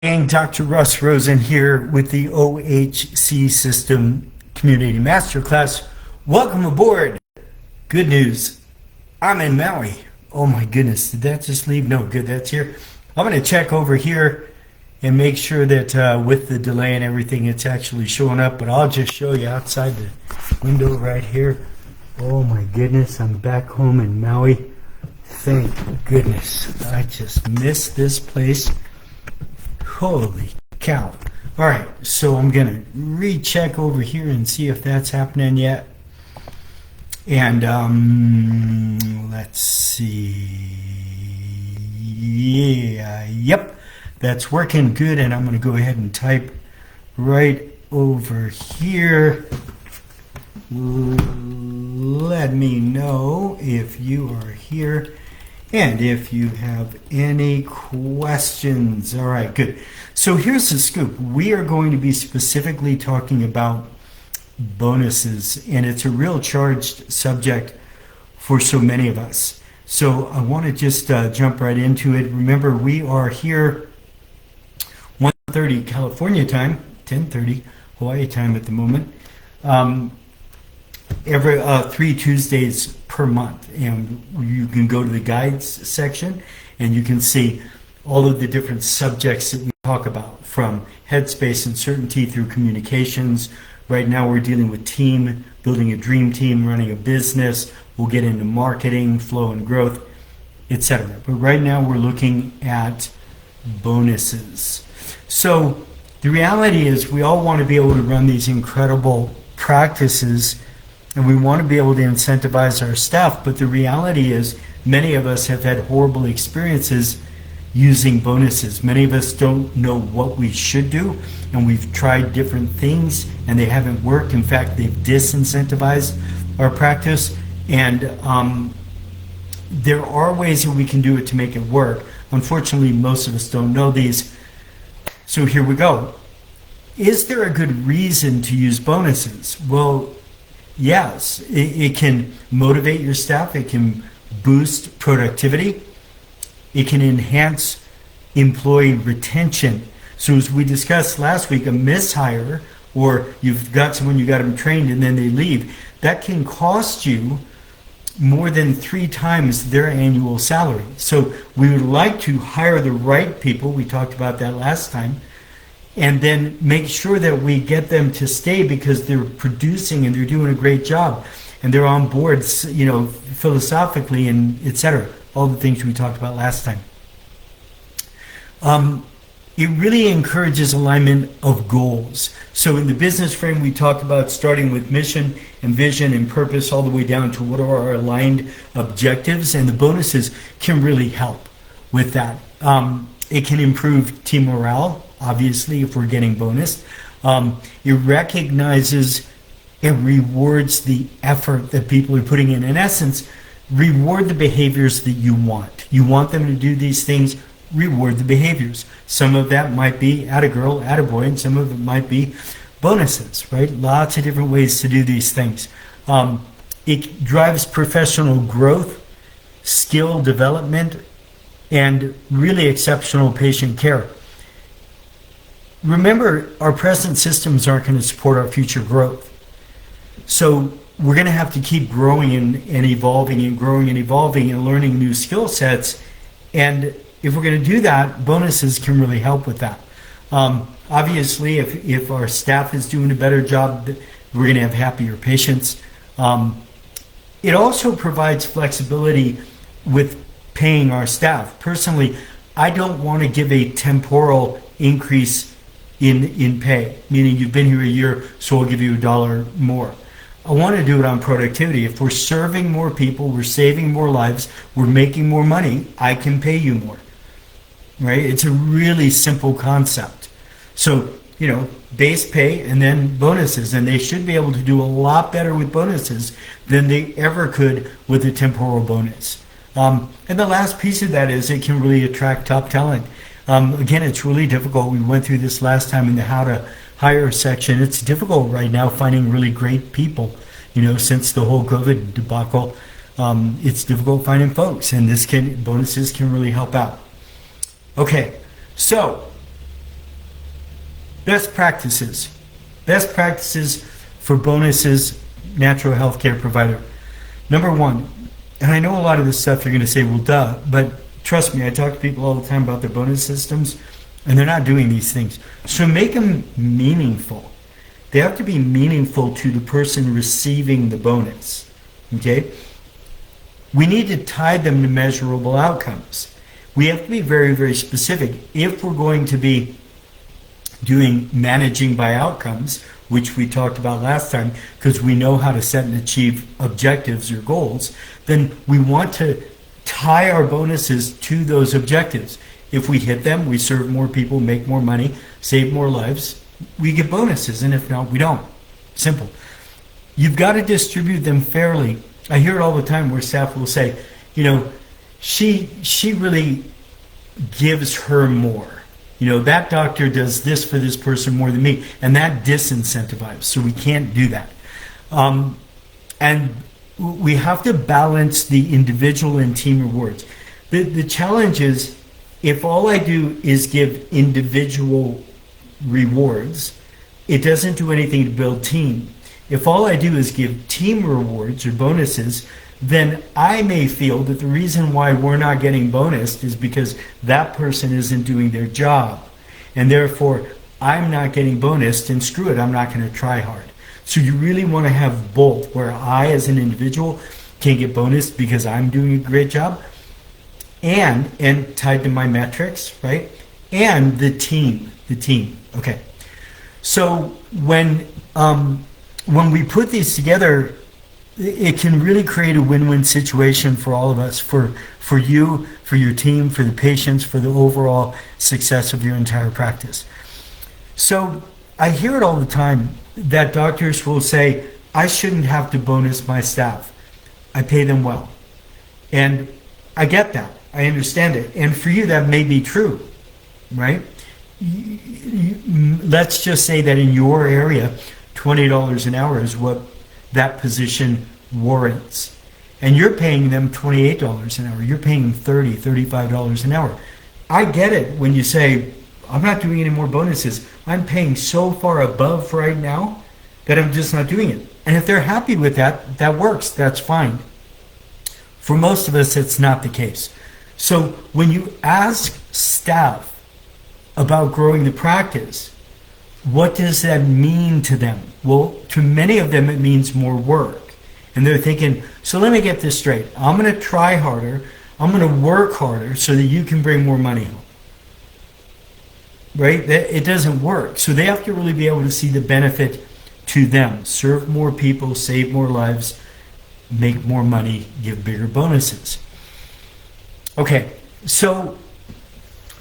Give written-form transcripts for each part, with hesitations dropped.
And Dr. Russ Rosen here with the OC System Community Masterclass. Welcome aboard. Good news. I'm in Maui. Oh my goodness, did that just leave? No, good, that's here. I'm going to check over here and make sure that with the delay and everything, it's actually showing up. But I'll just show you outside the window right here. Oh my goodness, I'm back home in Maui. Thank goodness. I just missed this place. Holy cow. All right, so I'm going to recheck over here and see if that's happening yet. And let's see. Yeah, yep, that's working good. And I'm going to go ahead and type right over here. Let me know if you are here and if you have any questions. All right, good. So here's the scoop. We are going to be specifically talking about bonuses, and it's a real charged subject for so many of us. So I want to just jump right into it. Remember, we are here 1:30 California time, 10:30 Hawaii time at the moment. Every 3 Tuesdays per month, and you can go to the guides section and you can see all of the different subjects that we talk about, from headspace and certainty through communications. Right now we're dealing with team, building a dream team, running a business. We'll get into marketing, flow and growth, etc. But right now we're looking at bonuses. So the reality is we all want to be able to run these incredible practices, and we want to be able to incentivize our staff, but the reality is many of us have had horrible experiences using bonuses. Many of us don't know what we should do, and we've tried different things and they haven't worked. In fact, they've disincentivized our practice, and there are ways that we can do it to make it work. Unfortunately, most of us don't know these. So here we go. Is there a good reason to use bonuses? Well, yes, it can motivate your staff, it can boost productivity, it can enhance employee retention. So as we discussed last week, a mishire, or you've got someone, you got them trained and then they leave, that can cost you more than 3 times their annual salary. So we would like to hire the right people, we talked about that last time, and then make sure that we get them to stay because they're producing and they're doing a great job and they're on board, you know, philosophically and etc. All the things we talked about last time. It really encourages alignment of goals. So in the business frame, we talked about starting with mission and vision and purpose all the way down to what are our aligned objectives, and the bonuses can really help with that. It can improve team morale, obviously, if we're getting bonus. It recognizes and rewards the effort that people are putting in. In essence, reward the behaviors that you want. You want them to do these things, reward the behaviors. Some of that might be atta girl, atta boy, and some of it might be bonuses, right? Lots of different ways to do these things. It drives professional growth, skill development, and really exceptional patient care. Remember, our present systems aren't going to support our future growth. So we're going to have to keep growing and evolving and growing and evolving and learning new skill sets. And if we're going to do that, bonuses can really help with that. Obviously, if our staff is doing a better job, we're going to have happier patients. It also provides flexibility with paying our staff. Personally, I don't want to give a temporal increase in pay, meaning you've been here a year, so I'll give you $1 more. I want to do it on productivity. If we're serving more people, we're saving more lives, we're making more money, I can pay you more, right? It's a really simple concept. So, you know, base pay and then bonuses, and they should be able to do a lot better with bonuses than they ever could with a temporal bonus. And the last piece of that is it can really attract top talent. Again, it's really difficult. We went through this last time in the how to hire section. It's difficult right now finding really great people. You know, since the whole COVID debacle, it's difficult finding folks, and bonuses can really help out. Okay, so Best practices. Best practices for bonuses, natural healthcare provider. Number one, and I know a lot of this stuff you're going to say, well, duh, but trust me, I talk to people all the time about their bonus systems, and they're not doing these things. So make them meaningful. They have to be meaningful to the person receiving the bonus. Okay? We need to tie them to measurable outcomes. We have to be very, very specific. If we're going to be doing managing by outcomes, which we talked about last time, because we know how to set and achieve objectives or goals, then we want to tie our bonuses to those objectives. If we hit them, we serve more people, make more money, save more lives, we get bonuses, and if not, we don't. Simple. You've got to distribute them fairly. I hear it all the time where staff will say, you know, she really gives her more. You know, that doctor does this for this person more than me, and that disincentivizes, so we can't do that. And we have to balance the individual and team rewards. The challenge is, if all I do is give individual rewards, it doesn't do anything to build team. If all I do is give team rewards or bonuses, then I may feel that the reason why we're not getting bonused is because that person isn't doing their job. And therefore, I'm not getting bonused, and screw it, I'm not going to try hard. So you really want to have both, where I as an individual can get bonused because I'm doing a great job, and tied to my metrics, right? And the team. Okay. So when we put these together, it can really create a win-win situation for all of us, for you, for your team, for the patients, for the overall success of your entire practice. So I hear it all the time that doctors will say, I shouldn't have to bonus my staff. I pay them well. And I get that. I understand it. And for you, that may be true, right? Let's just say that in your area, $20 an hour is what that position warrants. And you're paying them $28 an hour. You're paying them $30, $35 an hour. I get it when you say, I'm not doing any more bonuses. I'm paying so far above right now that I'm just not doing it. And if they're happy with that, that works. That's fine. For most of us, it's not the case. So when you ask staff about growing the practice, what does that mean to them? Well, to many of them, it means more work. And they're thinking, so let me get this straight. I'm going to try harder. I'm going to work harder so that you can bring more money home. Right? It doesn't work. So they have to really be able to see the benefit to them. Serve more people, save more lives, make more money, give bigger bonuses. Okay, so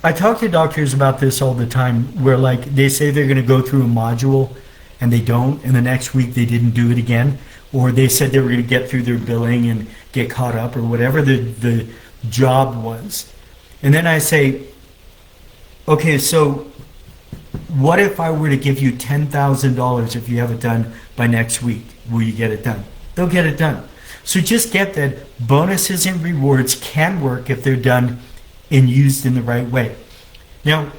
I talk to doctors about this all the time, where like they say they're going to go through a module and they don't, and the next week they didn't do it again, or they said they were going to get through their billing and get caught up, or whatever the job was. And then I say, okay, so what if I were to give you $10,000 if you have it done by next week? Will you get it done? They'll get it done. So just get that bonuses and rewards can work if they're done and used in the right way. Now,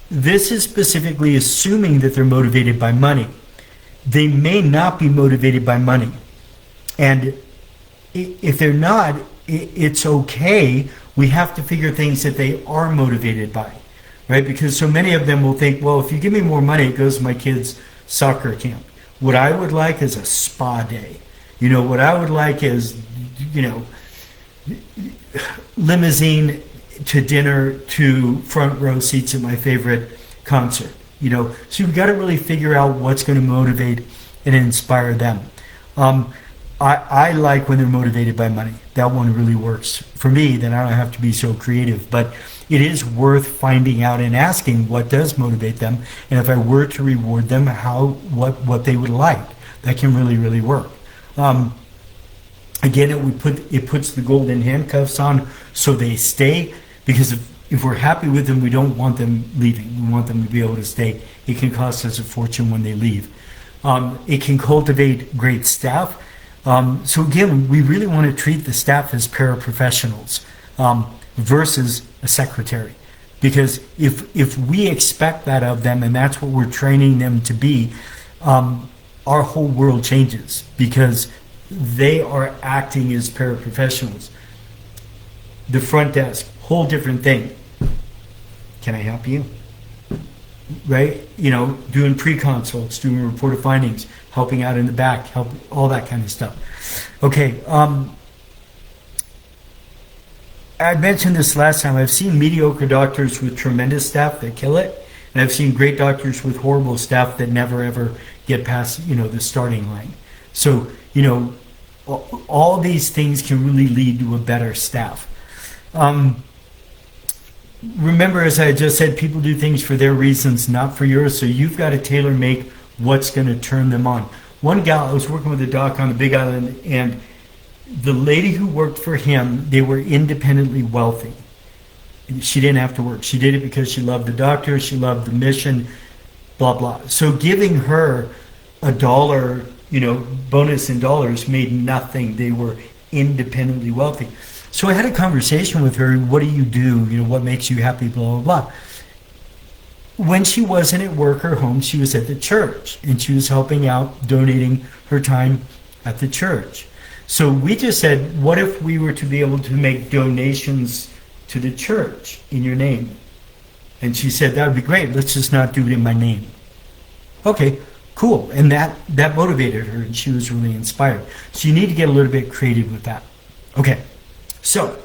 this is specifically assuming that they're motivated by money. They may not be motivated by money. And if they're not, it's okay. We have to figure things that they are motivated by, right? Because so many of them will think, well, if you give me more money, it goes to my kid's soccer camp. What I would like is a spa day. You know, what I would like is, you know, limousine to dinner to front row seats at my favorite concert. You know, so you've got to really figure out what's going to motivate and inspire them. I like when they're motivated by money. That one really works for me. Then I don't have to be so creative. But it is worth finding out and asking what does motivate them, and if I were to reward them, what they would like. That can really, really work. Again, it puts the golden handcuffs on so they stay, because if we're happy with them, we don't want them leaving. We want them to be able to stay. It can cost us a fortune when they leave. It can cultivate great staff. So again, we really want to treat the staff as paraprofessionals versus a secretary. Because if we expect that of them and that's what we're training them to be, our whole world changes because they are acting as paraprofessionals. The front desk, whole different thing. Can I help you? Right? Doing pre-consults, doing report of findings, helping out in the back, all that kind of stuff. Okay. I mentioned this last time. I've seen mediocre doctors with tremendous staff that kill it, and I've seen great doctors with horrible staff that never ever get past the starting line. So all these things can really lead to a better staff. Remember, as I just said, people do things for their reasons, not for yours. So you've got to tailor make what's going to turn them on. One gal, I was working with a doc on the Big Island, and the lady who worked for him, they were independently wealthy. She didn't have to work. She did it because she loved the doctor, she loved the mission, blah, blah. So giving her $1, bonus in dollars made nothing. They were independently wealthy. So I had a conversation with her. What do you do? What makes you happy? Blah, blah, blah. When she wasn't at work or home, she was at the church, and she was helping out, donating her time at the church. So we just said, what if we were to be able to make donations to the church in your name? And she said, that would be great. Let's just not do it in my name. Okay, cool. And that motivated her, and she was really inspired. So you need to get a little bit creative with that. Okay, so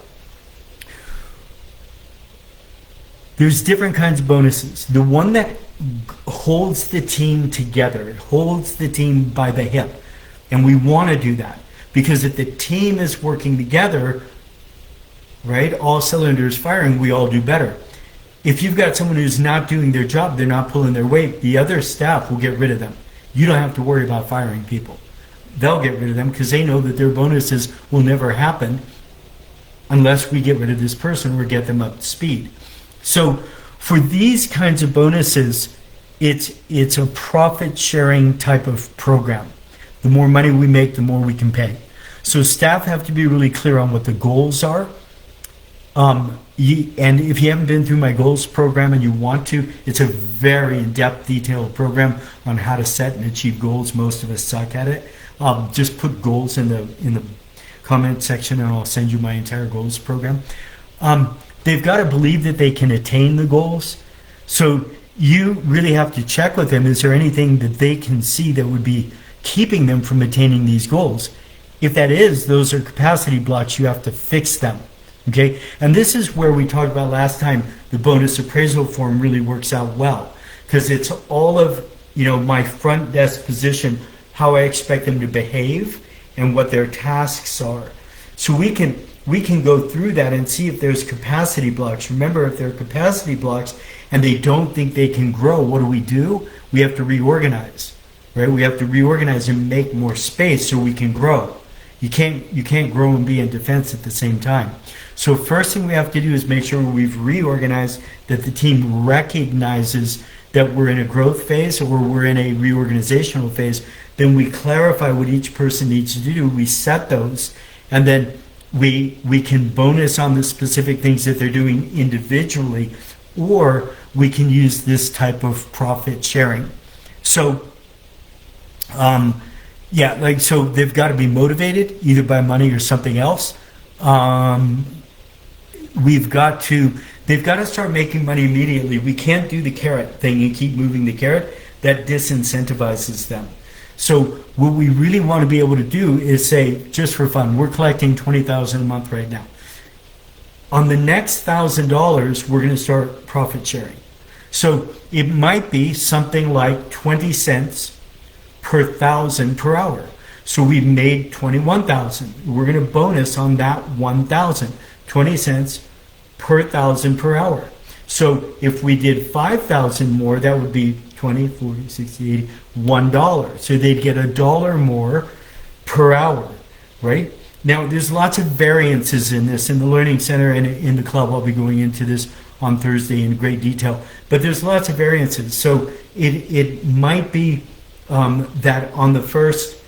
there's different kinds of bonuses. The one that holds the team together, it holds the team by the hip. And we want to do that. Because if the team is working together, right, all cylinders firing, we all do better. If you've got someone who's not doing their job, they're not pulling their weight, the other staff will get rid of them. You don't have to worry about firing people. They'll get rid of them because they know that their bonuses will never happen unless we get rid of this person or get them up to speed. So for these kinds of bonuses, it's a profit sharing type of program. The more money we make, the more we can pay. So staff have to be really clear on what the goals are. And if you haven't been through my goals program and you want to, it's a very in-depth, detailed program on how to set and achieve goals. Most of us suck at it. Just put goals in the comment section and I'll send you my entire goals program. They've got to believe that they can attain the goals. So you really have to check with them. Is there anything that they can see that would be keeping them from attaining these goals? If that is, those are capacity blocks. You have to fix them. Okay? And this is where we talked about last time, the bonus appraisal form really works out well. Because it's all of, my front desk position, how I expect them to behave and what their tasks are. So we can go through that and see if there's capacity blocks. Remember, if there are capacity blocks and they don't think they can grow, what do? We have to reorganize. Right? We have to reorganize and make more space so we can grow. You can't grow and be in defense at the same time. So first thing we have to do is make sure we've reorganized, that the team recognizes that we're in a growth phase or we're in a reorganizational phase. Then we clarify what each person needs to do. We set those, and then we can bonus on the specific things that they're doing individually, or we can use this type of profit sharing. So so they've got to be motivated either by money or something else. They've got to start making money immediately. We can't do the carrot thing and keep moving the carrot. That disincentivizes them. So what we really want to be able to do is say, just for fun, we're collecting $20,000 a month right now. On the next $1,000, we're going to start profit sharing. So it might be something like 20 cents per 1,000 per hour. So we've made 21,000. We're going to bonus on that 1,000, 20 cents per 1,000 per hour. So if we did 5,000 more, that would be 20, 40, 60, 80, $1. So they'd get $1 more per hour, right? Now, there's lots of variances in this. In the Learning Center and in the club, I'll be going into this on Thursday in great detail. But there's lots of variances. So it might be that on the first,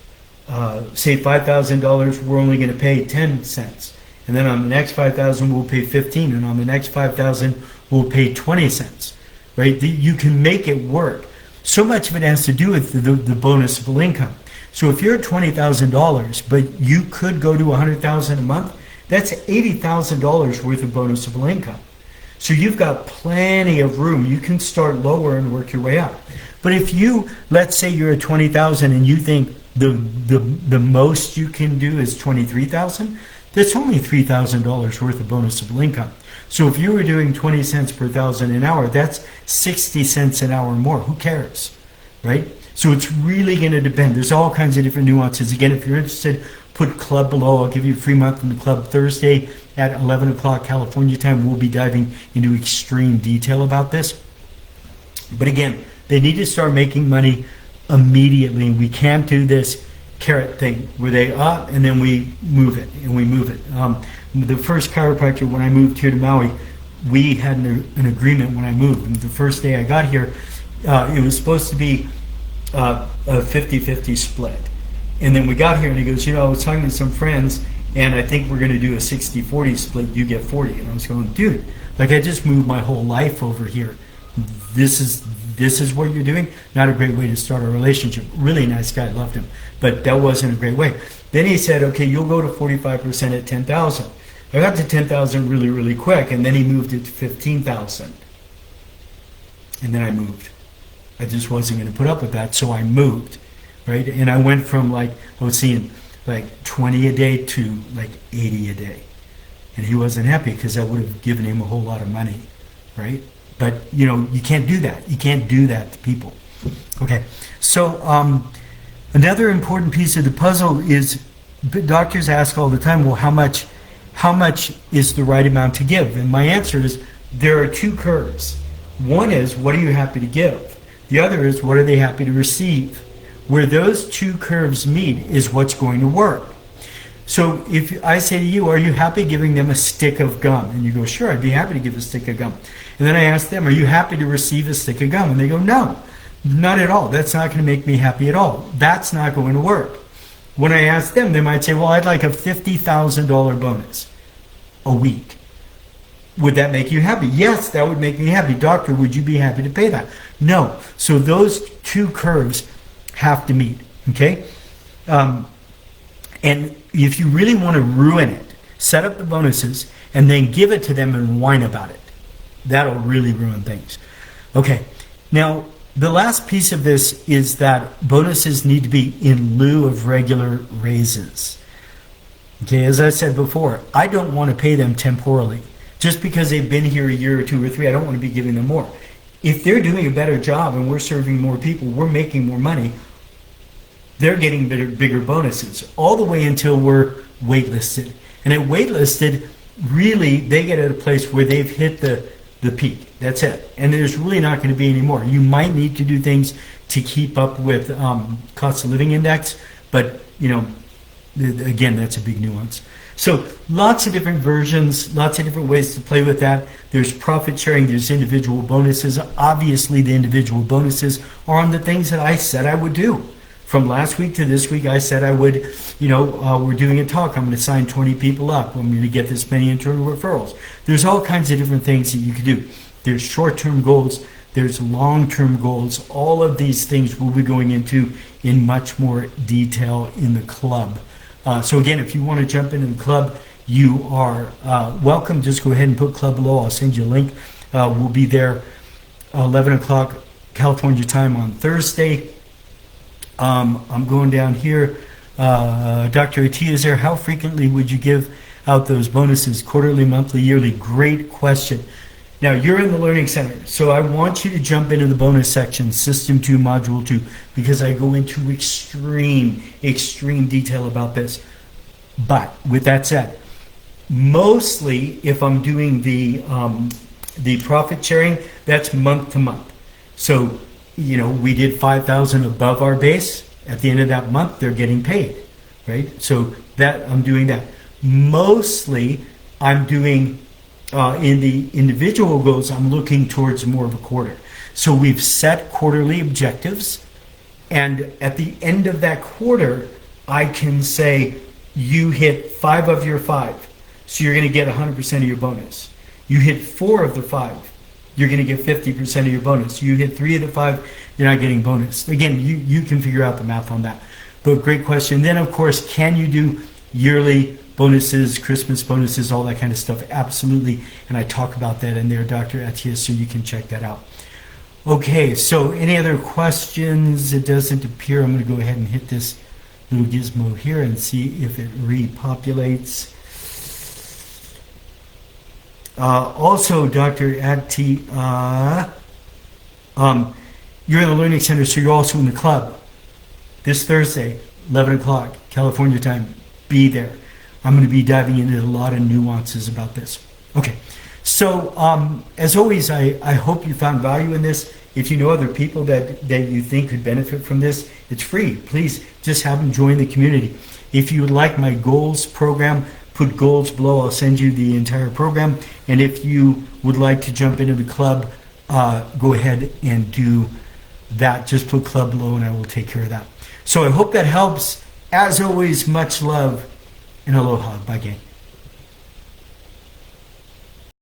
say $5,000, we're only going to pay 10 cents. And then on the next 5,000, we'll pay 15. And on the next 5,000, will pay 20 cents, right? You can make it work. So much of it has to do with the bonusable income. So if you're at $20,000, but you could go to $100,000 a month, that's $80,000 worth of bonusable income. So you've got plenty of room. You can start lower and work your way up. But if you, let's say you're at 20,000 and you think the most you can do is 23,000, that's only $3,000 worth of bonusable income. So if you were doing 20 cents per thousand an hour, that's 60 cents an hour more. Who cares, right? So it's really going to depend. There's all kinds of different nuances. Again, if you're interested, put club below. I'll give you a free month in the club Thursday at 11 o'clock California time. We'll be diving into extreme detail about this. But again, they need to start making money immediately. We can't do this carrot thing where they up and then we move it and we move it. The first chiropractor, when I moved here to Maui, we had an agreement when I moved. And the first day I got here, it was supposed to be a 50-50 split. And then we got here and he goes, I was talking to some friends and I think we're going to do a 60-40 split. You get 40. And I was going, dude, like I just moved my whole life over here. This is what you're doing. Not a great way to start a relationship. Really nice guy, loved him, but that wasn't a great way. Then he said, okay, you'll go to 45% at 10,000. I got to 10,000 really, really quick, and then he moved it to 15,000. And then I moved. I just wasn't going to put up with that, so I moved, right? And I went from I was seeing 20 a day to 80 a day. And he wasn't happy because I would have given him a whole lot of money, right? But, you can't do that. You can't do that to people. Okay, so another important piece of the puzzle is doctors ask all the time, well, how much is the right amount to give? And my answer is there are two curves. One is, what are you happy to give? The other is, what are they happy to receive? Where those two curves meet is what's going to work. So if I say to you, are you happy giving them a stick of gum? And you go, sure, I'd be happy to give a stick of gum. And then I ask them, are you happy to receive a stick of gum? And they go, no, not at all. That's not going to make me happy at all. That's not going to work. When I ask them, they might say, well, I'd like a $50,000 bonus a week. Would that make you happy? Yes, that would make me happy. Doctor, would you be happy to pay that? No. So those two curves have to meet, okay? And if you really want to ruin it, set up the bonuses and then give it to them and whine about it. That'll really ruin things. Okay, now the last piece of this is that bonuses need to be in lieu of regular raises. Okay, as I said before, I don't want to pay them temporally. Just because they've been here a year or two or three, I don't want to be giving them more. If they're doing a better job and we're serving more people, we're making more money, they're getting bigger bonuses all the way until we're waitlisted. And at waitlisted, really, they get at a place where they've hit the peak. That's it. And there's really not going to be any more. You might need to do things to keep up with cost of living index, but again, that's a big nuance. So lots of different versions, lots of different ways to play with that. There's profit sharing, there's individual bonuses. Obviously, the individual bonuses are on the things that I said I would do. From last week to this week, I said I would, we're doing a talk. I'm going to sign 20 people up. I'm going to get this many internal referrals. There's all kinds of different things that you can do. There's short-term goals. There's long-term goals. All of these things we'll be going into in much more detail in the club. So again, if you want to jump into the club, you are welcome. Just go ahead and put club below. I'll send you a link. We'll be there 11 o'clock California time on Thursday. I'm going down here. Dr. AT is there. How frequently would you give out those bonuses? Quarterly, monthly, yearly? Great question. Now, you're in the Learning Center, so I want you to jump into the bonus section, System 2, Module 2, because I go into extreme detail about this. But with that said, mostly if I'm doing the profit sharing, that's month to month. So, we did 5,000 above our base. At the end of that month, they're getting paid, right? So that I'm doing that. Mostly, I'm doing in the individual goals, I'm looking towards more of a quarter. So we've set quarterly objectives, and at the end of that quarter, I can say you hit 5 of your 5, so you're going to get 100% of your bonus. You hit 4 of the 5, you're going to get 50% of your bonus. You hit 3 of the 5, you're not getting bonus. Again, you can figure out the math on that. But great question. Then, of course, can you do yearly bonuses, Christmas bonuses, all that kind of stuff? Absolutely. And I talk about that in there, Dr. Atiya, so you can check that out. Okay, so any other questions? It doesn't appear. I'm going to go ahead and hit this little gizmo here and see if it repopulates. Also, Dr. Atiya, you're in the Learning Center, so you're also in the club. This Thursday, 11 o'clock, California time, be there. I'm going to be diving into a lot of nuances about this. Okay, so as always, I hope you found value in this. If you know other people that you think could benefit from this, it's free. Please just have them join the community. If you would like my goals program, put goals below. I'll send you the entire program. And if you would like to jump into the club, go ahead and do that. Just put club below and I will take care of that. So I hope that helps. As always, much love and aloha. Bye, gang.